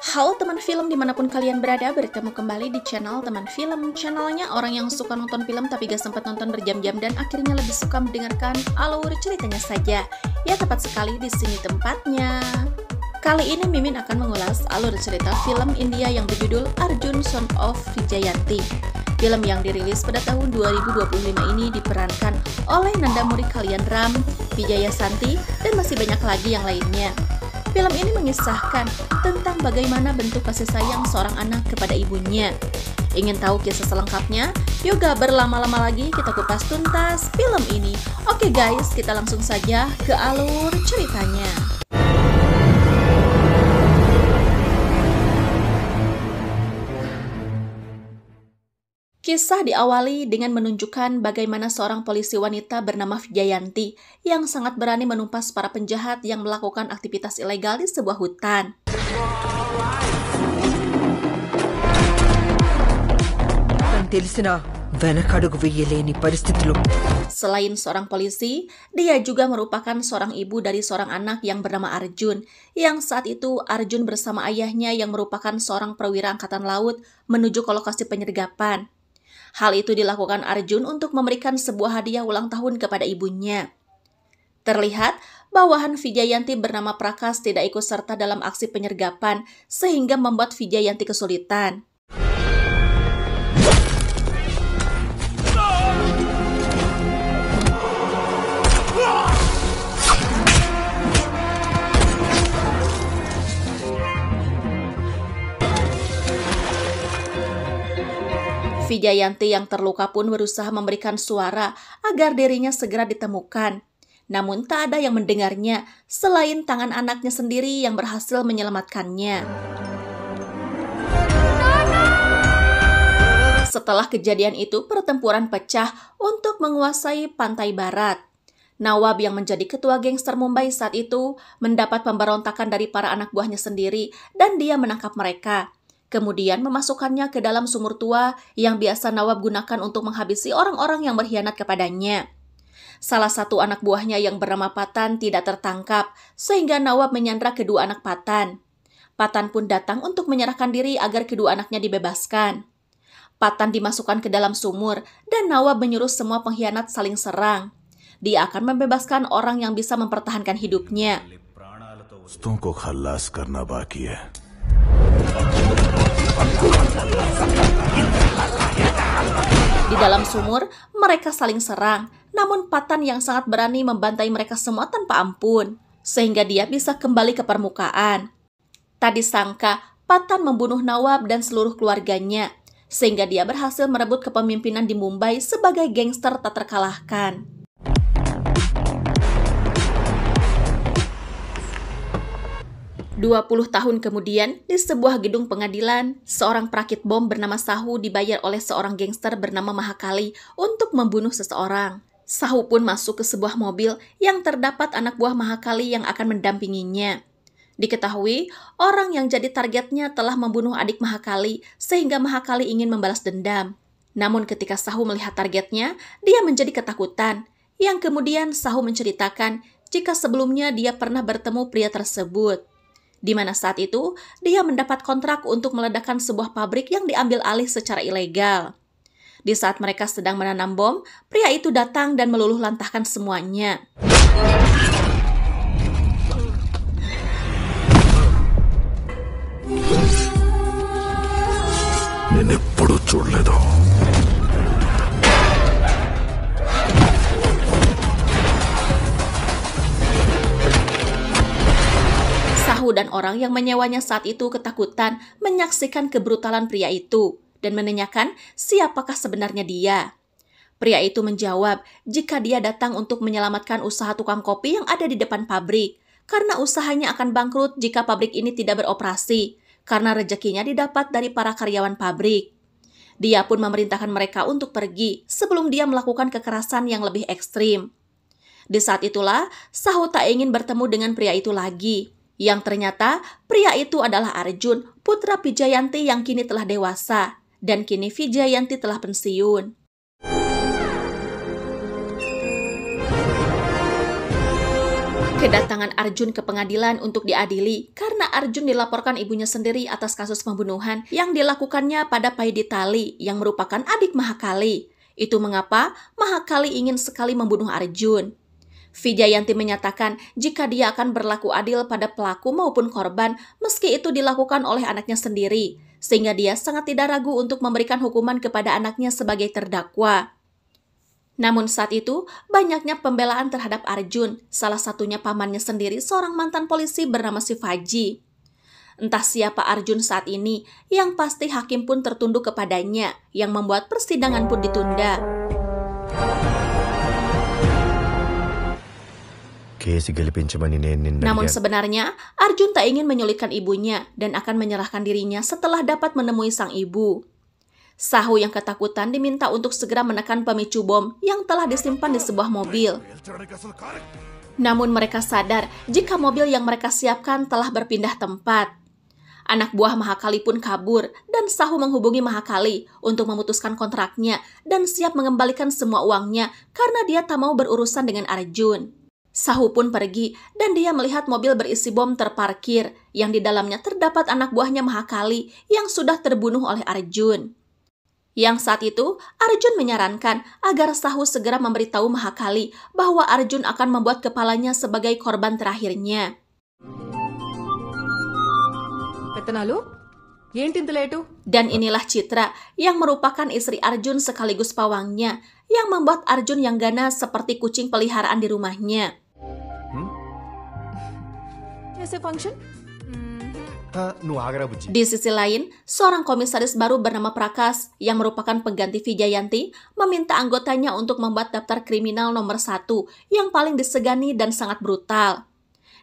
Halo teman film dimanapun kalian berada, bertemu kembali di channel Teman Film. Channelnya orang yang suka nonton film tapi gak sempat nonton berjam-jam dan akhirnya lebih suka mendengarkan alur ceritanya saja. Ya tepat sekali di sini tempatnya. Kali ini Mimin akan mengulas alur cerita film India yang berjudul Arjun Son of Vijayanti. Film yang dirilis pada tahun 2025 ini diperankan oleh Nandamuri Kalyanram, Wijaya Santi, dan masih banyak lagi yang lainnya. Film ini mengisahkan tentang bagaimana bentuk kasih sayang seorang anak kepada ibunya. Ingin tahu kisah selengkapnya? Yuk gak berlama-lama lagi kita kupas tuntas film ini. Oke guys, kita langsung saja ke alur ceritanya. Kisah diawali dengan menunjukkan bagaimana seorang polisi wanita bernama Vijayanti yang sangat berani menumpas para penjahat yang melakukan aktivitas ilegal di sebuah hutan. Selain seorang polisi, dia juga merupakan seorang ibu dari seorang anak yang bernama Arjun, yang saat itu Arjun bersama ayahnya yang merupakan seorang perwira angkatan laut menuju ke lokasi penyergapan. Hal itu dilakukan Arjun untuk memberikan sebuah hadiah ulang tahun kepada ibunya. Terlihat, bawahan Vijayanti bernama Prakas tidak ikut serta dalam aksi penyergapan, sehingga membuat Vijayanti kesulitan. Vijayanti yang terluka pun berusaha memberikan suara agar dirinya segera ditemukan. Namun tak ada yang mendengarnya selain tangan anaknya sendiri yang berhasil menyelamatkannya. Setelah kejadian itu, pertempuran pecah untuk menguasai pantai barat. Nawab yang menjadi ketua gangster Mumbai saat itu mendapat pemberontakan dari para anak buahnya sendiri dan dia menangkap mereka. Kemudian memasukkannya ke dalam sumur tua yang biasa Nawab gunakan untuk menghabisi orang-orang yang berkhianat kepadanya. Salah satu anak buahnya yang bernama Patan tidak tertangkap, sehingga Nawab menyandra kedua anak Patan. Patan pun datang untuk menyerahkan diri agar kedua anaknya dibebaskan. Patan dimasukkan ke dalam sumur, dan Nawab menyuruh semua pengkhianat saling serang. Dia akan membebaskan orang yang bisa mempertahankan hidupnya. Di dalam sumur, mereka saling serang, namun Patan yang sangat berani membantai mereka semua tanpa ampun, sehingga dia bisa kembali ke permukaan. Tak disangka, Patan membunuh Nawab dan seluruh keluarganya, sehingga dia berhasil merebut kepemimpinan di Mumbai sebagai gangster tak terkalahkan. "20 tahun kemudian, di sebuah gedung pengadilan, seorang perakit bom bernama Sahu dibayar oleh seorang gangster bernama Mahakali untuk membunuh seseorang. Sahu pun masuk ke sebuah mobil yang terdapat anak buah Mahakali yang akan mendampinginya. Diketahui, orang yang jadi targetnya telah membunuh adik Mahakali, sehingga Mahakali ingin membalas dendam. Namun ketika Sahu melihat targetnya, dia menjadi ketakutan, yang kemudian Sahu menceritakan jika sebelumnya dia pernah bertemu pria tersebut. Di mana saat itu, dia mendapat kontrak untuk meledakkan sebuah pabrik yang diambil alih secara ilegal. Di saat mereka sedang menanam bom, pria itu datang dan meluluh lantahkan semuanya. Sahu dan orang yang menyewanya saat itu ketakutan menyaksikan kebrutalan pria itu dan menanyakan siapakah sebenarnya dia. Pria itu menjawab jika dia datang untuk menyelamatkan usaha tukang kopi yang ada di depan pabrik, karena usahanya akan bangkrut jika pabrik ini tidak beroperasi, karena rezekinya didapat dari para karyawan pabrik. Dia pun memerintahkan mereka untuk pergi sebelum dia melakukan kekerasan yang lebih ekstrim. Di saat itulah, Sahu tak ingin bertemu dengan pria itu lagi. Yang ternyata pria itu adalah Arjun, putra Vijayanti yang kini telah dewasa, dan kini Vijayanti telah pensiun. Kedatangan Arjun ke pengadilan untuk diadili karena Arjun dilaporkan ibunya sendiri atas kasus pembunuhan yang dilakukannya pada Paiditali yang merupakan adik Mahakali. Itu mengapa Mahakali ingin sekali membunuh Arjun. Vijayanti menyatakan jika dia akan berlaku adil pada pelaku maupun korban meski itu dilakukan oleh anaknya sendiri, sehingga dia sangat tidak ragu untuk memberikan hukuman kepada anaknya sebagai terdakwa. Namun saat itu, banyaknya pembelaan terhadap Arjun, salah satunya pamannya sendiri seorang mantan polisi bernama Shivaji. Entah siapa Arjun saat ini, yang pasti hakim pun tertunduk kepadanya, yang membuat persidangan pun ditunda. Namun sebenarnya, Arjun tak ingin menyulitkan ibunya dan akan menyerahkan dirinya setelah dapat menemui sang ibu. Sahu yang ketakutan diminta untuk segera menekan pemicu bom yang telah disimpan di sebuah mobil. Namun mereka sadar jika mobil yang mereka siapkan telah berpindah tempat. Anak buah Mahakali pun kabur dan Sahu menghubungi Mahakali untuk memutuskan kontraknya dan siap mengembalikan semua uangnya karena dia tak mau berurusan dengan Arjun. Sahu pun pergi dan dia melihat mobil berisi bom terparkir yang di dalamnya terdapat anak buahnya Mahakali yang sudah terbunuh oleh Arjun. Yang saat itu, Arjun menyarankan agar Sahu segera memberitahu Mahakali bahwa Arjun akan membuat kepalanya sebagai korban terakhirnya. Dan inilah Citra yang merupakan istri Arjun sekaligus pawangnya yang membuat Arjun yang ganas seperti kucing peliharaan di rumahnya. Di sisi lain, seorang komisaris baru bernama Prakas yang merupakan pengganti Vijayanti meminta anggotanya untuk membuat daftar kriminal nomor 1 yang paling disegani dan sangat brutal.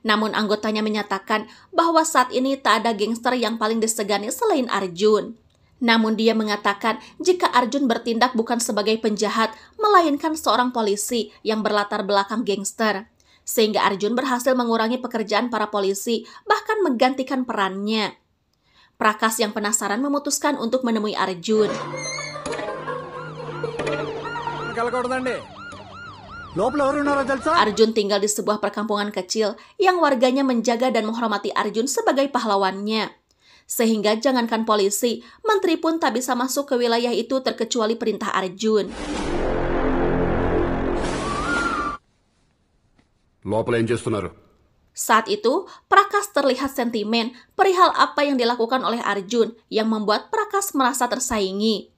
Namun anggotanya menyatakan bahwa saat ini tak ada gangster yang paling disegani selain Arjun. Namun dia mengatakan jika Arjun bertindak bukan sebagai penjahat, melainkan seorang polisi yang berlatar belakang gangster. Sehingga Arjun berhasil mengurangi pekerjaan para polisi, bahkan menggantikan perannya. Prakas yang penasaran memutuskan untuk menemui Arjun. Arjun tinggal di sebuah perkampungan kecil yang warganya menjaga dan menghormati Arjun sebagai pahlawannya. Sehingga jangankan polisi, menteri pun tak bisa masuk ke wilayah itu terkecuali perintah Arjun. Saat itu, Prakas terlihat sentimen perihal apa yang dilakukan oleh Arjun yang membuat Prakas merasa tersaingi.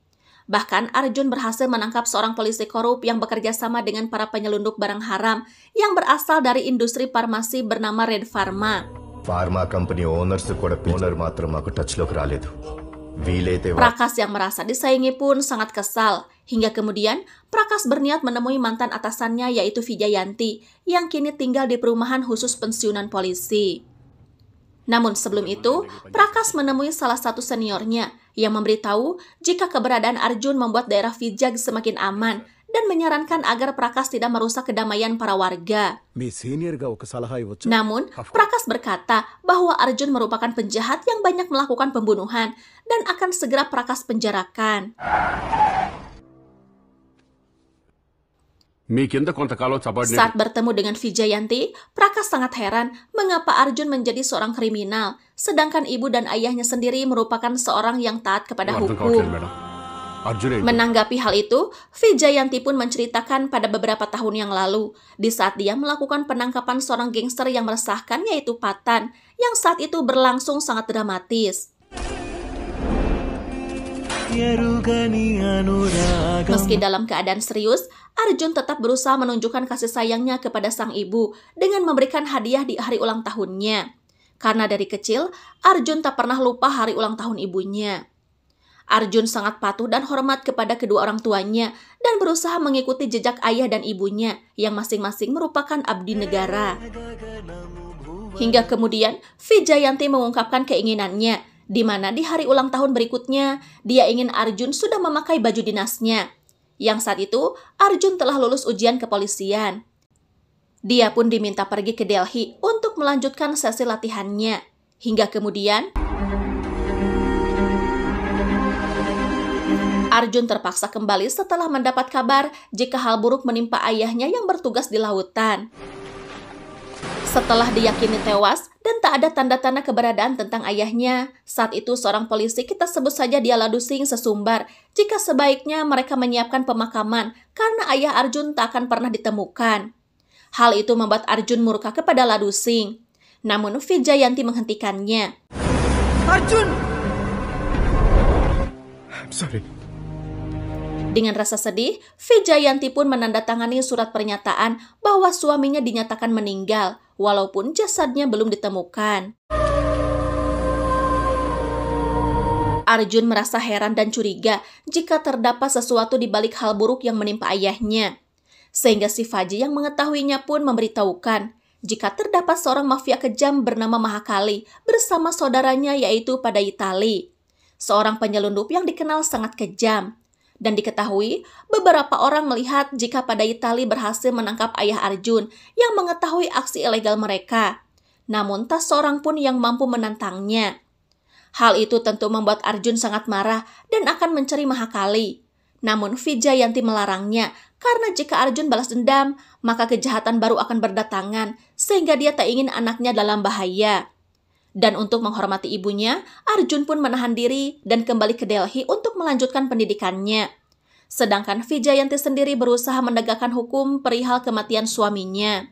Bahkan Arjun berhasil menangkap seorang polisi korup yang bekerja sama dengan para penyelundup barang haram yang berasal dari industri farmasi bernama Red Pharma. Pharma company owners kuda owner matram aku touchloki raaledu. Prakas yang merasa disaingi pun sangat kesal. Hingga kemudian, Prakas berniat menemui mantan atasannya yaitu Vijayanti yang kini tinggal di perumahan khusus pensiunan polisi. Namun sebelum itu, Prakas menemui salah satu seniornya yang memberitahu jika keberadaan Arjun membuat daerah Vijay semakin aman dan menyarankan agar Prakas tidak merusak kedamaian para warga. Namun, Prakas berkata bahwa Arjun merupakan penjahat yang banyak melakukan pembunuhan dan akan segera Prakas penjarakan. Saat bertemu dengan Vijayanti, Prakas sangat heran mengapa Arjun menjadi seorang kriminal, sedangkan ibu dan ayahnya sendiri merupakan seorang yang taat kepada hukum. Menanggapi hal itu, Vijayanti pun menceritakan pada beberapa tahun yang lalu, di saat dia melakukan penangkapan seorang gangster yang meresahkan yaitu Patan, yang saat itu berlangsung sangat dramatis. Meski dalam keadaan serius, Arjun tetap berusaha menunjukkan kasih sayangnya kepada sang ibu dengan memberikan hadiah di hari ulang tahunnya. Karena dari kecil, Arjun tak pernah lupa hari ulang tahun ibunya. Arjun sangat patuh dan hormat kepada kedua orang tuanya dan berusaha mengikuti jejak ayah dan ibunya yang masing-masing merupakan abdi negara. Hingga kemudian, Vijayanti mengungkapkan keinginannya, di mana di hari ulang tahun berikutnya, dia ingin Arjun sudah memakai baju dinasnya. Yang saat itu, Arjun telah lulus ujian kepolisian. Dia pun diminta pergi ke Delhi untuk melanjutkan sesi latihannya. Hingga kemudian, Arjun terpaksa kembali setelah mendapat kabar jika hal buruk menimpa ayahnya yang bertugas di lautan. Setelah diyakini tewas dan tak ada tanda-tanda keberadaan tentang ayahnya, saat itu seorang polisi, kita sebut saja dia Ladu Singh, sesumbar jika sebaiknya mereka menyiapkan pemakaman karena ayah Arjun tak akan pernah ditemukan. Hal itu membuat Arjun murka kepada Ladu Singh. Namun Vijayanti menghentikannya. Arjun! I'm sorry. Dengan rasa sedih, Vijayanti pun menandatangani surat pernyataan bahwa suaminya dinyatakan meninggal, walaupun jasadnya belum ditemukan. Arjun merasa heran dan curiga jika terdapat sesuatu di balik hal buruk yang menimpa ayahnya. Sehingga si Faji yang mengetahuinya pun memberitahukan jika terdapat seorang mafia kejam bernama Mahakali bersama saudaranya yaitu Padayitali, seorang penyelundup yang dikenal sangat kejam. Dan diketahui beberapa orang melihat jika Padayitali berhasil menangkap ayah Arjun yang mengetahui aksi ilegal mereka. Namun tak seorang pun yang mampu menantangnya. Hal itu tentu membuat Arjun sangat marah dan akan mencari Mahakali. Namun Vijayanti melarangnya karena jika Arjun balas dendam, maka kejahatan baru akan berdatangan sehingga dia tak ingin anaknya dalam bahaya. Dan untuk menghormati ibunya, Arjun pun menahan diri dan kembali ke Delhi untuk melanjutkan pendidikannya. Sedangkan Vijayanti sendiri berusaha menegakkan hukum perihal kematian suaminya.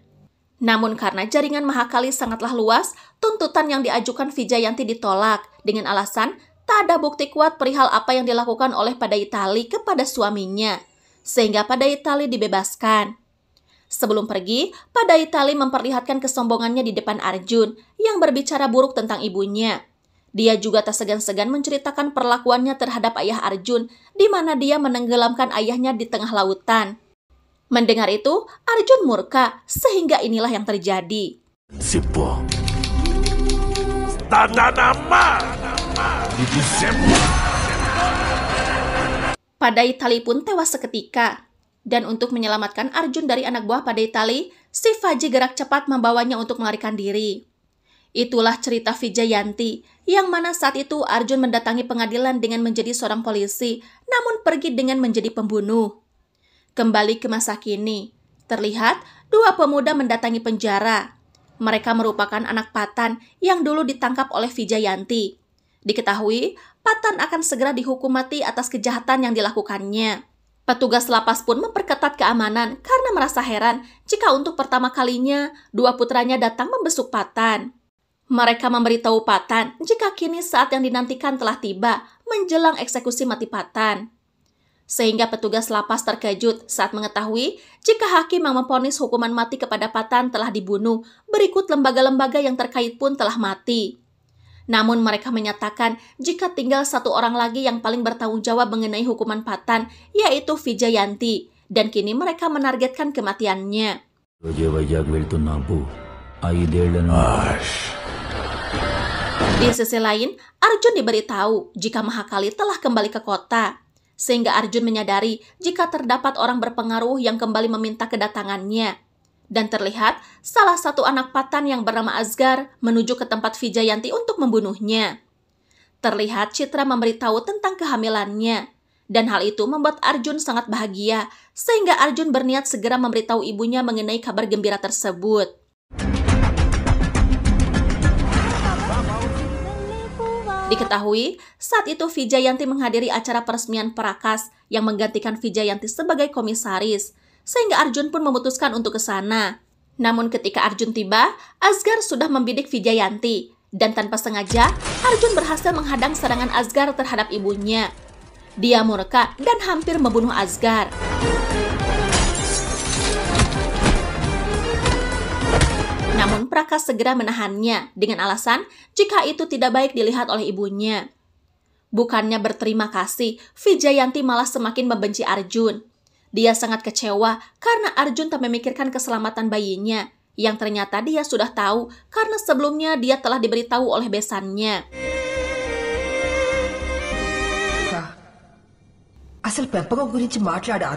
Namun karena jaringan Mahakali sangatlah luas, tuntutan yang diajukan Vijayanti ditolak dengan alasan tak ada bukti kuat perihal apa yang dilakukan oleh Padayitali kepada suaminya, sehingga Padayitali dibebaskan. Sebelum pergi, Padayitali memperlihatkan kesombongannya di depan Arjun yang berbicara buruk tentang ibunya. Dia juga tak segan-segan menceritakan perlakuannya terhadap ayah Arjun, di mana dia menenggelamkan ayahnya di tengah lautan. Mendengar itu, Arjun murka, sehingga inilah yang terjadi. Sipo. Tanda nama. Padayitali pun tewas seketika. Dan untuk menyelamatkan Arjun dari anak buah Padayitali, si Faji gerak cepat membawanya untuk melarikan diri. Itulah cerita Vijayanti, yang mana saat itu Arjun mendatangi pengadilan dengan menjadi seorang polisi, namun pergi dengan menjadi pembunuh. Kembali ke masa kini, terlihat dua pemuda mendatangi penjara. Mereka merupakan anak Patan yang dulu ditangkap oleh Vijayanti. Diketahui, Patan akan segera dihukum mati atas kejahatan yang dilakukannya. Petugas lapas pun memperketat keamanan karena merasa heran jika untuk pertama kalinya dua putranya datang membesuk Patan. Mereka memberitahu Patan jika kini saat yang dinantikan telah tiba menjelang eksekusi mati Patan. Sehingga petugas lapas terkejut saat mengetahui jika hakim yang memvonis hukuman mati kepada Patan telah dibunuh, berikut lembaga-lembaga yang terkait pun telah mati. Namun mereka menyatakan jika tinggal satu orang lagi yang paling bertanggung jawab mengenai hukuman Patan, yaitu Vijayanti, dan kini mereka menargetkan kematiannya. Di sisi lain, Arjun diberitahu jika Mahakali telah kembali ke kota, sehingga Arjun menyadari jika terdapat orang berpengaruh yang kembali meminta kedatangannya. Dan terlihat salah satu anak Patan yang bernama Asgar menuju ke tempat Vijayanti untuk membunuhnya. Terlihat Citra memberitahu tentang kehamilannya, dan hal itu membuat Arjun sangat bahagia, sehingga Arjun berniat segera memberitahu ibunya mengenai kabar gembira tersebut. Diketahui, saat itu Vijayanti menghadiri acara peresmian Prakas yang menggantikan Vijayanti sebagai komisaris, sehingga Arjun pun memutuskan untuk ke sana. Namun ketika Arjun tiba, Asgar sudah membidik Vijayanti, dan tanpa sengaja, Arjun berhasil menghadang serangan Asgar terhadap ibunya. Dia murka dan hampir membunuh Asgar. Namun Prakas segera menahannya dengan alasan jika itu tidak baik dilihat oleh ibunya. Bukannya berterima kasih, Vijayanti malah semakin membenci Arjun. Dia sangat kecewa karena Arjun tak memikirkan keselamatan bayinya, yang ternyata dia sudah tahu karena sebelumnya dia telah diberitahu oleh besannya.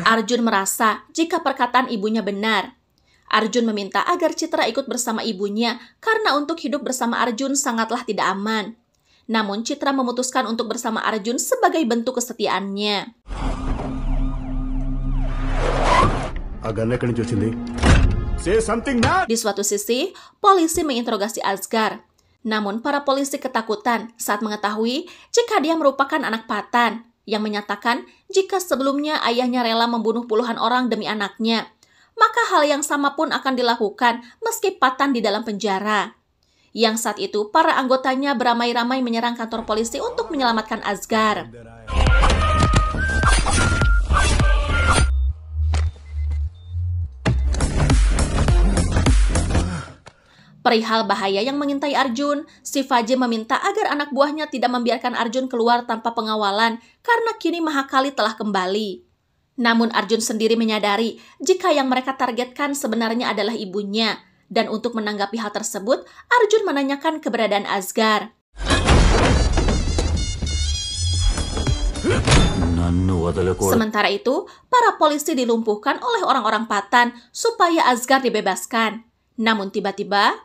Arjun merasa jika perkataan ibunya benar. Arjun meminta agar Citra ikut bersama ibunya karena untuk hidup bersama Arjun sangatlah tidak aman. Namun Citra memutuskan untuk bersama Arjun sebagai bentuk kesetiaannya. Say something now. Di suatu sisi, polisi menginterogasi Asgar. Namun para polisi ketakutan saat mengetahui jika dia merupakan anak Patan, yang menyatakan jika sebelumnya ayahnya rela membunuh puluhan orang demi anaknya, maka hal yang sama pun akan dilakukan meski Patan di dalam penjara. Yang saat itu, para anggotanya beramai-ramai menyerang kantor polisi untuk menyelamatkan Asgar. Perihal bahaya yang mengintai Arjun, Shivaji meminta agar anak buahnya tidak membiarkan Arjun keluar tanpa pengawalan karena kini Mahakali telah kembali. Namun Arjun sendiri menyadari jika yang mereka targetkan sebenarnya adalah ibunya, dan untuk menanggapi hal tersebut, Arjun menanyakan keberadaan Asgar. Sementara itu, para polisi dilumpuhkan oleh orang-orang Patan supaya Asgar dibebaskan. Namun tiba-tiba,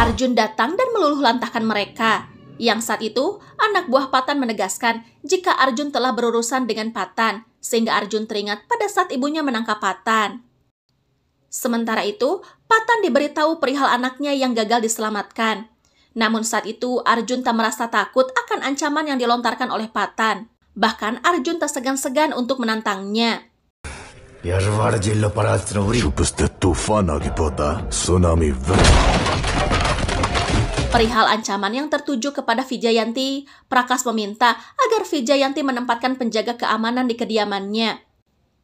Arjun datang dan meluluh lantahkan mereka. Yang saat itu, anak buah Patan menegaskan jika Arjun telah berurusan dengan Patan, sehingga Arjun teringat pada saat ibunya menangkap Patan. Sementara itu, Patan diberitahu perihal anaknya yang gagal diselamatkan. Namun saat itu, Arjun tak merasa takut akan ancaman yang dilontarkan oleh Patan. Bahkan Arjun tak segan-segan untuk menantangnya. Perihal ancaman yang tertuju kepada Vijayanti, Prakas meminta agar Vijayanti menempatkan penjaga keamanan di kediamannya.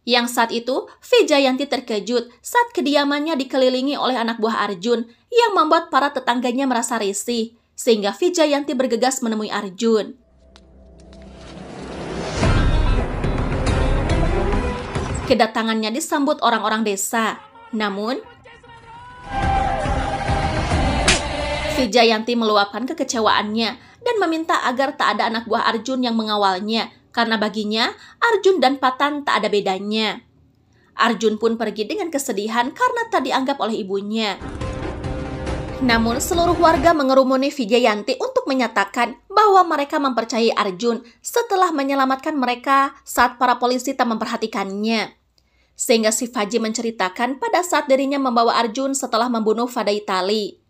Yang saat itu, Vijayanti terkejut saat kediamannya dikelilingi oleh anak buah Arjun yang membuat para tetangganya merasa risih, sehingga Vijayanti bergegas menemui Arjun. Kedatangannya disambut orang-orang desa, namun Vijayanti meluapkan kekecewaannya dan meminta agar tak ada anak buah Arjun yang mengawalnya, karena baginya Arjun dan Patan tak ada bedanya. Arjun pun pergi dengan kesedihan karena tak dianggap oleh ibunya. Namun seluruh warga mengerumuni Vijayanti untuk menyatakan bahwa mereka mempercayai Arjun setelah menyelamatkan mereka saat para polisi tak memperhatikannya. Sehingga Shivaji menceritakan pada saat dirinya membawa Arjun setelah membunuh Vadaitali.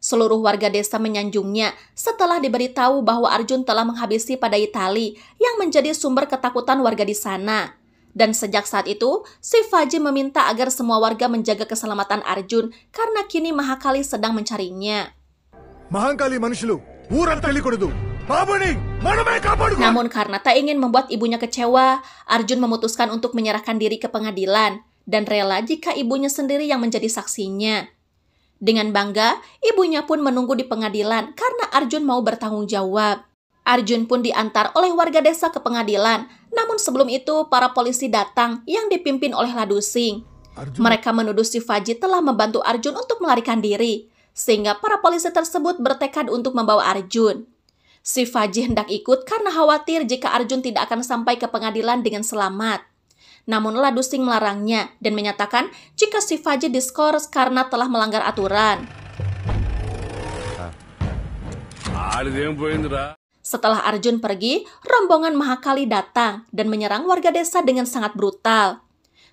Seluruh warga desa menyanjungnya setelah diberitahu bahwa Arjun telah menghabisi Vadaitali yang menjadi sumber ketakutan warga di sana. Dan sejak saat itu, Shivaji meminta agar semua warga menjaga keselamatan Arjun karena kini Mahakali sedang mencarinya. Mahakali manusia Namun karena tak ingin membuat ibunya kecewa, Arjun memutuskan untuk menyerahkan diri ke pengadilan dan rela jika ibunya sendiri yang menjadi saksinya. Dengan bangga, ibunya pun menunggu di pengadilan karena Arjun mau bertanggung jawab. Arjun pun diantar oleh warga desa ke pengadilan, namun sebelum itu para polisi datang yang dipimpin oleh Ladusing. Mereka menuduh Shivaji telah membantu Arjun untuk melarikan diri, sehingga para polisi tersebut bertekad untuk membawa Arjun. Shivaji hendak ikut karena khawatir jika Arjun tidak akan sampai ke pengadilan dengan selamat. Namun Ladusing melarangnya dan menyatakan jika Shivaji diskors karena telah melanggar aturan. Setelah Arjun pergi, rombongan Mahakali datang dan menyerang warga desa dengan sangat brutal.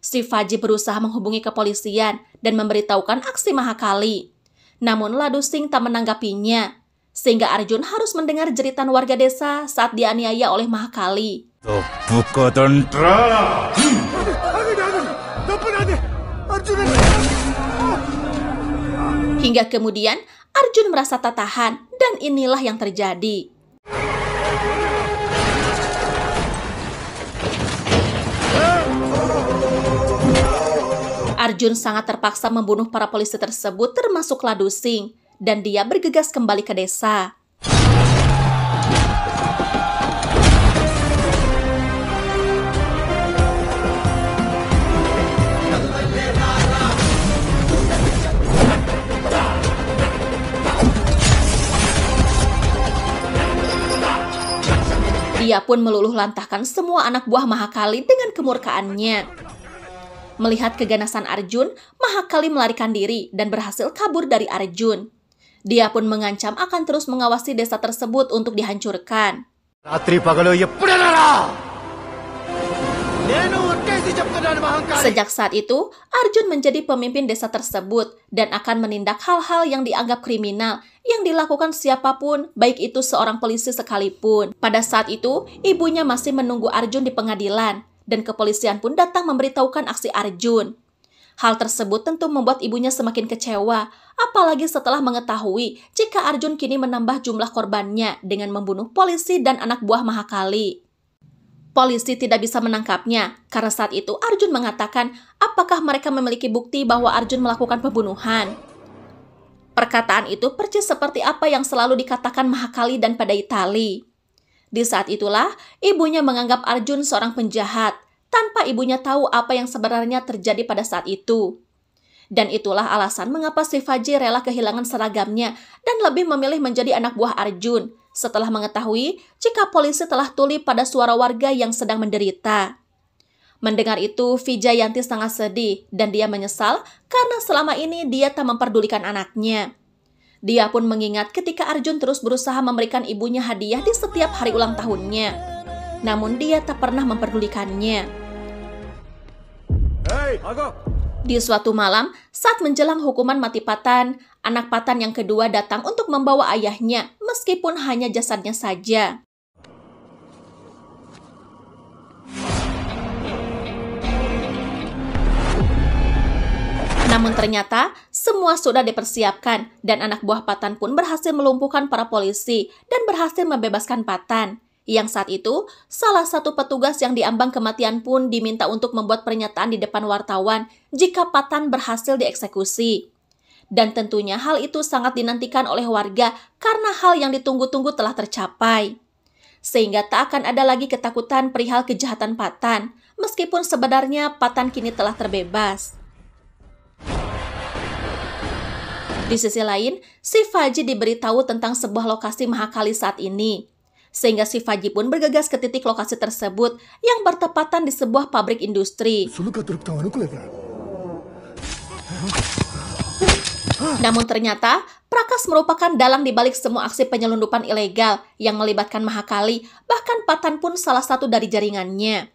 Shivaji berusaha menghubungi kepolisian dan memberitahukan aksi Mahakali. Namun Ladusing tak menanggapinya, sehingga Arjun harus mendengar jeritan warga desa saat dianiaya oleh Mahakali. Hingga kemudian Arjun merasa tak tahan dan inilah yang terjadi. Arjun sangat terpaksa membunuh para polisi tersebut termasuk Ladusing dan dia bergegas kembali ke desa. Dia pun meluluh lantahkan semua anak buah Mahakali dengan kemurkaannya. Melihat keganasan Arjun, Mahakali melarikan diri dan berhasil kabur dari Arjun. Dia pun mengancam akan terus mengawasi desa tersebut untuk dihancurkan. రాత్రి పగలు ఎప్పుడెనరా నేను ఒట్టేసి చెప్తున్నాను Mahankali. Sejak saat itu, Arjun menjadi pemimpin desa tersebut dan akan menindak hal-hal yang dianggap kriminal yang dilakukan siapapun, baik itu seorang polisi sekalipun. Pada saat itu, ibunya masih menunggu Arjun di pengadilan dan kepolisian pun datang memberitahukan aksi Arjun. Hal tersebut tentu membuat ibunya semakin kecewa, apalagi setelah mengetahui jika Arjun kini menambah jumlah korbannya dengan membunuh polisi dan anak buah Mahakali. Polisi tidak bisa menangkapnya karena saat itu Arjun mengatakan apakah mereka memiliki bukti bahwa Arjun melakukan pembunuhan. Perkataan itu persis seperti apa yang selalu dikatakan Mahakali dan Padaitali. Di saat itulah, ibunya menganggap Arjun seorang penjahat, tanpa ibunya tahu apa yang sebenarnya terjadi pada saat itu. Dan itulah alasan mengapa Shivaji rela kehilangan seragamnya dan lebih memilih menjadi anak buah Arjun setelah mengetahui jika polisi telah tuli pada suara warga yang sedang menderita. Mendengar itu, Vijayanti sangat sedih dan dia menyesal karena selama ini dia tak memperdulikan anaknya. Dia pun mengingat ketika Arjun terus berusaha memberikan ibunya hadiah di setiap hari ulang tahunnya. Namun dia tak pernah memperdulikannya. Hei, Ago. Di suatu malam, saat menjelang hukuman mati Patan, anak Patan yang kedua datang untuk membawa ayahnya, meskipun hanya jasadnya saja. Namun ternyata, semua sudah dipersiapkan, dan anak buah Patan pun berhasil melumpuhkan para polisi dan berhasil membebaskan Patan. Yang saat itu, salah satu petugas yang diambang kematian pun diminta untuk membuat pernyataan di depan wartawan jika Patan berhasil dieksekusi. Dan tentunya hal itu sangat dinantikan oleh warga karena hal yang ditunggu-tunggu telah tercapai. Sehingga tak akan ada lagi ketakutan perihal kejahatan Patan, meskipun sebenarnya Patan kini telah terbebas. Di sisi lain, Shivaji diberitahu tentang sebuah lokasi Mahakali saat ini. Sehingga Shivaji pun bergegas ke titik lokasi tersebut yang bertepatan di sebuah pabrik industri. Namun ternyata, Prakas merupakan dalang dibalik semua aksi penyelundupan ilegal yang melibatkan Mahakali, bahkan Patan pun salah satu dari jaringannya.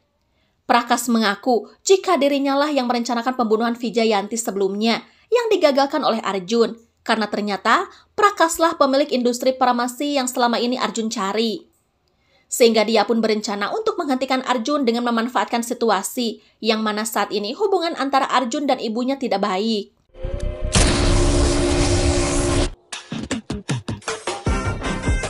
Prakas mengaku jika dirinya lah yang merencanakan pembunuhan Vijayanti sebelumnya yang digagalkan oleh Arjun, karena ternyata Prakaslah pemilik industri farmasi yang selama ini Arjun cari. Sehingga dia pun berencana untuk menghentikan Arjun dengan memanfaatkan situasi yang mana saat ini hubungan antara Arjun dan ibunya tidak baik.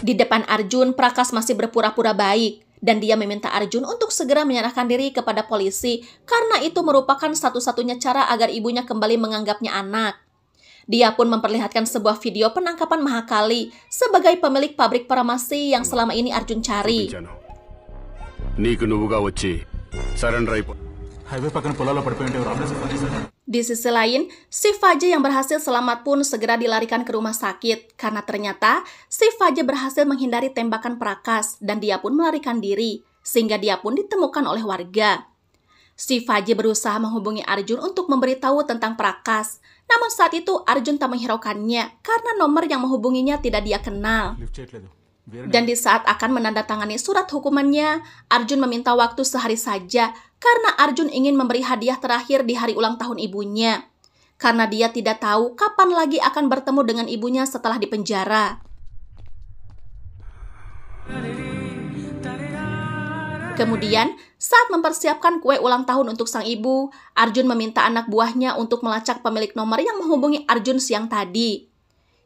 Di depan Arjun, Prakas masih berpura-pura baik dan dia meminta Arjun untuk segera menyerahkan diri kepada polisi karena itu merupakan satu-satunya cara agar ibunya kembali menganggapnya anak. Dia pun memperlihatkan sebuah video penangkapan Mahakali sebagai pemilik pabrik farmasi yang selama ini Arjun cari. Di sisi lain, Shivaji yang berhasil selamat pun segera dilarikan ke rumah sakit karena ternyata Shivaji berhasil menghindari tembakan Prakas dan dia pun melarikan diri sehingga dia pun ditemukan oleh warga. Shivaji berusaha menghubungi Arjun untuk memberitahu tentang Prakas, namun saat itu Arjun tak menghiraukannya karena nomor yang menghubunginya tidak dia kenal. Dan di saat akan menandatangani surat hukumannya, Arjun meminta waktu sehari saja karena Arjun ingin memberi hadiah terakhir di hari ulang tahun ibunya. Karena dia tidak tahu kapan lagi akan bertemu dengan ibunya setelah dipenjara. Kemudian, saat mempersiapkan kue ulang tahun untuk sang ibu, Arjun meminta anak buahnya untuk melacak pemilik nomor yang menghubungi Arjun siang tadi.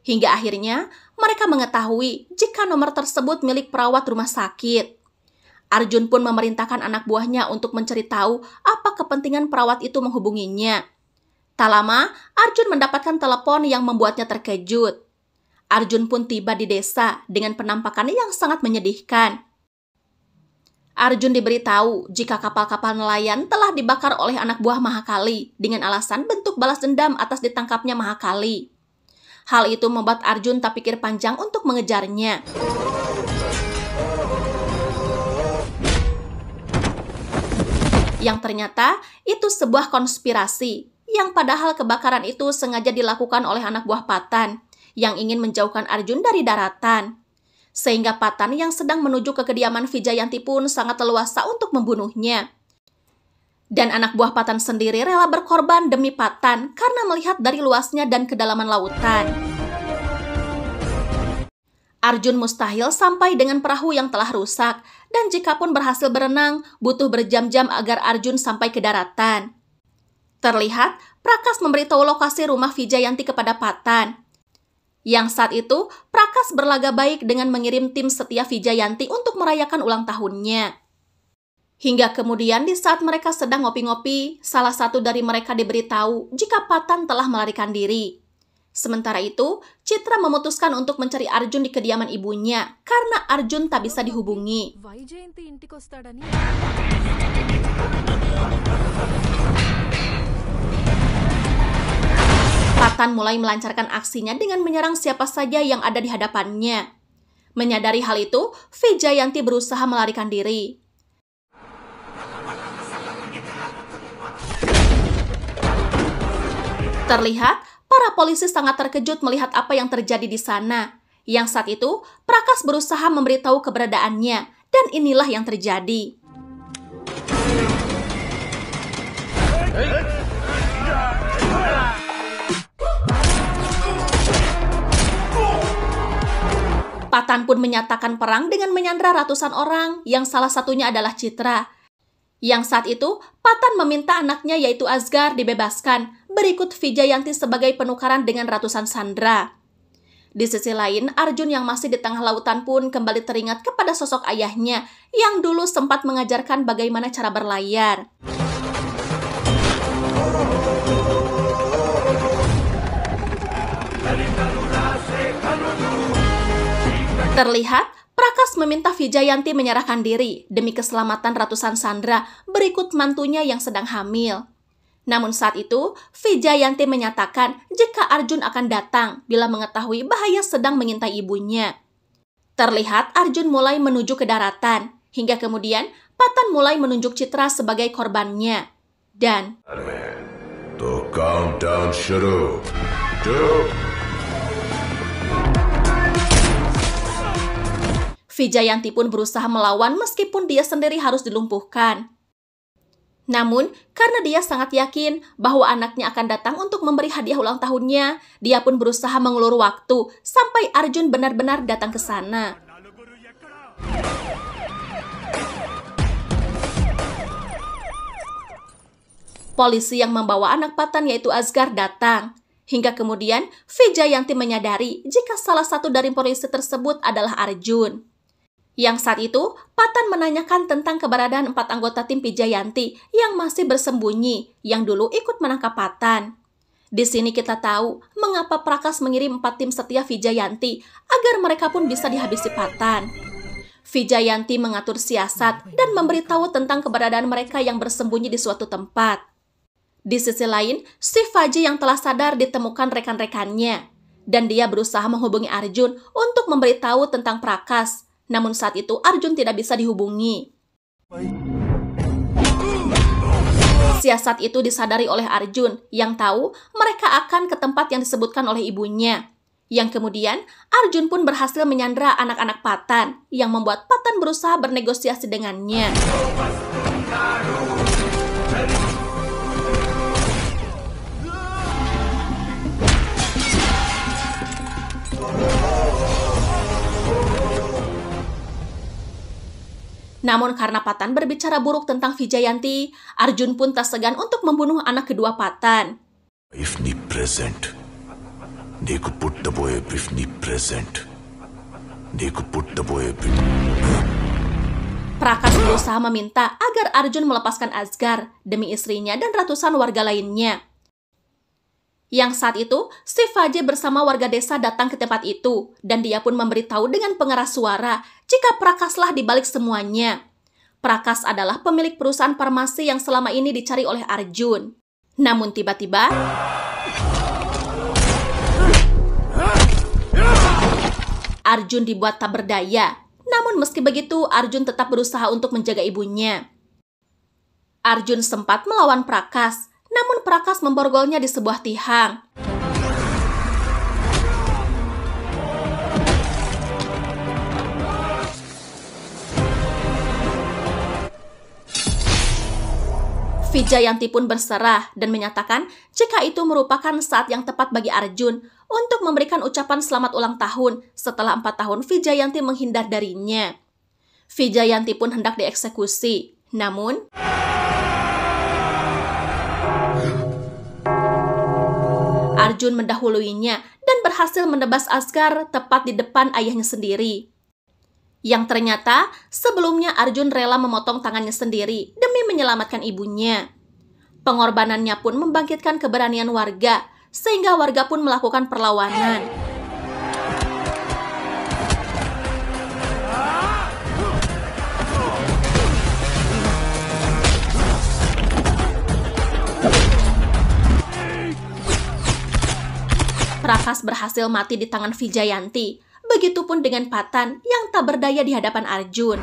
Hingga akhirnya, mereka mengetahui jika nomor tersebut milik perawat rumah sakit. Arjun pun memerintahkan anak buahnya untuk mencari tahu apa kepentingan perawat itu menghubunginya. Tak lama, Arjun mendapatkan telepon yang membuatnya terkejut. Arjun pun tiba di desa dengan penampakan yang sangat menyedihkan. Arjun diberitahu jika kapal-kapal nelayan telah dibakar oleh anak buah Mahakali dengan alasan bentuk balas dendam atas ditangkapnya Mahakali. Hal itu membuat Arjun tak pikir panjang untuk mengejarnya. Yang ternyata itu sebuah konspirasi, yang padahal kebakaran itu sengaja dilakukan oleh anak buah Patan yang ingin menjauhkan Arjun dari daratan. Sehingga Patan yang sedang menuju ke kediaman Vijayanti pun sangat leluasa untuk membunuhnya. Dan anak buah Patan sendiri rela berkorban demi Patan karena melihat dari luasnya dan kedalaman lautan. Arjun mustahil sampai dengan perahu yang telah rusak, dan jikapun berhasil berenang, butuh berjam-jam agar Arjun sampai ke daratan. Terlihat, Prakas memberitahu lokasi rumah Vijayanti kepada Patan. Yang saat itu, Prakas berlaga baik dengan mengirim tim setia Vijayanti untuk merayakan ulang tahunnya. Hingga kemudian di saat mereka sedang ngopi-ngopi, salah satu dari mereka diberitahu jika Patan telah melarikan diri. Sementara itu, Citra memutuskan untuk mencari Arjun di kediaman ibunya karena Arjun tak bisa dihubungi. Patan mulai melancarkan aksinya dengan menyerang siapa saja yang ada di hadapannya. Menyadari hal itu, Vijayanti berusaha melarikan diri. Terlihat, para polisi sangat terkejut melihat apa yang terjadi di sana. Yang saat itu, Prakas berusaha memberitahu keberadaannya, dan inilah yang terjadi. Patan pun menyatakan perang dengan menyandra ratusan orang, yang salah satunya adalah Citra. Yang saat itu, Patan meminta anaknya yaitu Asgar dibebaskan, berikut Vijayanti sebagai penukaran dengan ratusan sandera. Di sisi lain, Arjun yang masih di tengah lautan pun kembali teringat kepada sosok ayahnya yang dulu sempat mengajarkan bagaimana cara berlayar. Terlihat, Prakas meminta Vijayanti menyerahkan diri demi keselamatan ratusan sandera berikut mantunya yang sedang hamil. Namun saat itu, Vijayanti menyatakan jika Arjun akan datang bila mengetahui bahaya sedang mengintai ibunya. Terlihat Arjun mulai menuju ke daratan, hingga kemudian Patan mulai menunjuk Citra sebagai korbannya. Dan Vijayanti pun berusaha melawan meskipun dia sendiri harus dilumpuhkan. Namun, karena dia sangat yakin bahwa anaknya akan datang untuk memberi hadiah ulang tahunnya, dia pun berusaha mengulur waktu sampai Arjun benar-benar datang ke sana. Polisi yang membawa anak Patan yaitu Asgar datang. Hingga kemudian, Vijayanti menyadari jika salah satu dari polisi tersebut adalah Arjun. Yang saat itu, Patan menanyakan tentang keberadaan 4 anggota tim Vijayanti yang masih bersembunyi, yang dulu ikut menangkap Patan. Di sini kita tahu mengapa Prakas mengirim 4 tim setia Vijayanti agar mereka pun bisa dihabisi Patan. Vijayanti mengatur siasat dan memberitahu tentang keberadaan mereka yang bersembunyi di suatu tempat. Di sisi lain, Shivaji yang telah sadar ditemukan rekan-rekannya, dan dia berusaha menghubungi Arjun untuk memberitahu tentang Prakas. Namun saat itu Arjun tidak bisa dihubungi. Siasat itu disadari oleh Arjun yang tahu mereka akan ke tempat yang disebutkan oleh ibunya. Yang kemudian Arjun pun berhasil menyandra anak-anak Patan yang membuat Patan berusaha bernegosiasi dengannya. Namun karena Patan berbicara buruk tentang Vijayanti, Arjun pun tak segan untuk membunuh anak kedua Patan. Prakas berusaha meminta agar Arjun melepaskan Asgar demi istrinya dan ratusan warga lainnya. Yang saat itu, Shivaji bersama warga desa datang ke tempat itu, dan dia pun memberitahu dengan pengeras suara jika Prakaslah di balik semuanya. Prakas adalah pemilik perusahaan farmasi yang selama ini dicari oleh Arjun. Namun tiba-tiba, Arjun dibuat tak berdaya. Namun meski begitu, Arjun tetap berusaha untuk menjaga ibunya. Arjun sempat melawan Prakas, namun Prakas memborgolnya di sebuah tiang. Vijayanti pun berserah dan menyatakan jika itu merupakan saat yang tepat bagi Arjun untuk memberikan ucapan selamat ulang tahun setelah 4 tahun Vijayanti menghindar darinya. Vijayanti pun hendak dieksekusi, namun Arjun mendahuluinya dan berhasil menebas Asgar tepat di depan ayahnya sendiri. Yang ternyata sebelumnya Arjun rela memotong tangannya sendiri demi menyelamatkan ibunya. Pengorbanannya pun membangkitkan keberanian warga, sehingga warga pun melakukan perlawanan. Prakas berhasil mati di tangan Vijayanti. Begitupun dengan Patan yang tak berdaya di hadapan Arjun.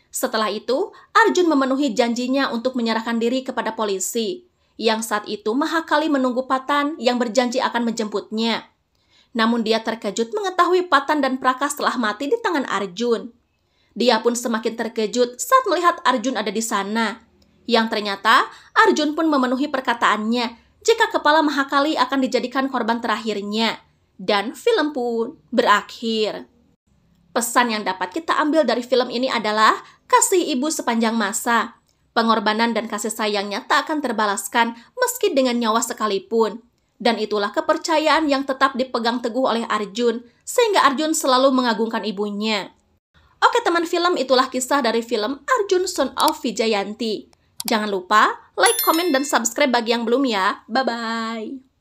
Setelah itu, Arjun memenuhi janjinya untuk menyerahkan diri kepada polisi, yang saat itu Mahakali menunggu Patan yang berjanji akan menjemputnya. Namun dia terkejut mengetahui Patan dan Prakas telah mati di tangan Arjun. Dia pun semakin terkejut saat melihat Arjun ada di sana. Yang ternyata, Arjun pun memenuhi perkataannya jika kepala Mahakali akan dijadikan korban terakhirnya. Dan film pun berakhir. Pesan yang dapat kita ambil dari film ini adalah kasih ibu sepanjang masa. Pengorbanan dan kasih sayangnya tak akan terbalaskan meski dengan nyawa sekalipun. Dan itulah kepercayaan yang tetap dipegang teguh oleh Arjun, sehingga Arjun selalu mengagungkan ibunya. Oke teman film, itulah kisah dari film Arjun Son of Vijayanti. Jangan lupa like, komen, dan subscribe bagi yang belum ya. Bye-bye.